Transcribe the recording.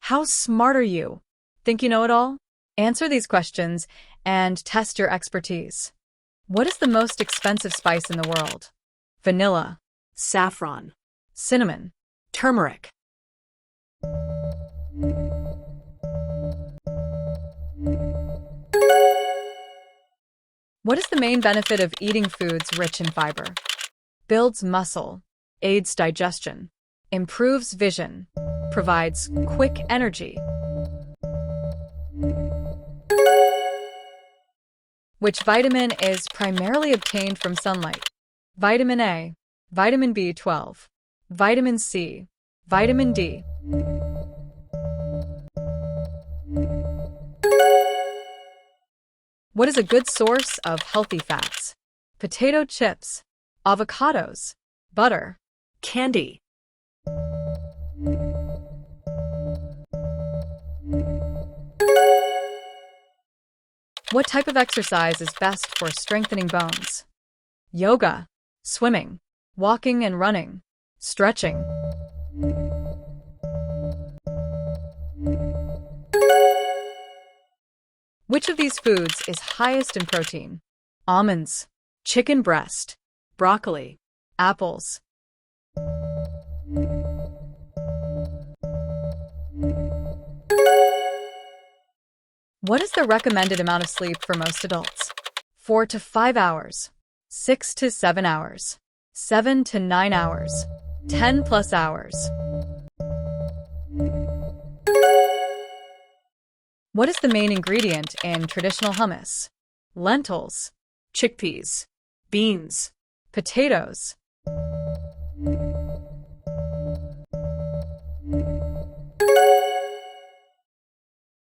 How smart are you? Think you know it all? Answer these questions and test your expertise. What is the most expensive spice in the world? Vanilla, Saffron, cinnamon, turmeric. What is the main benefit of eating foods rich in fiber? Builds muscle, aids digestion, improves vision, provides quick energy. Which vitamin is primarily obtained from sunlight? Vitamin A, vitamin B12, vitamin C, vitamin D. What is a good source of healthy fats? Potato chips, avocados, butter. Candy. What type of exercise is best for strengthening bones? Yoga, swimming, walking and running, stretching. Which of these foods is highest in protein? Almonds, chicken breast, broccoli, apples. What is the recommended amount of sleep for most adults? 4 to 5 hours, 6 to 7 hours, 7 to 9 hours, 10 plus hours. What is the main ingredient in traditional hummus? Lentils, Chickpeas, beans. potatoes.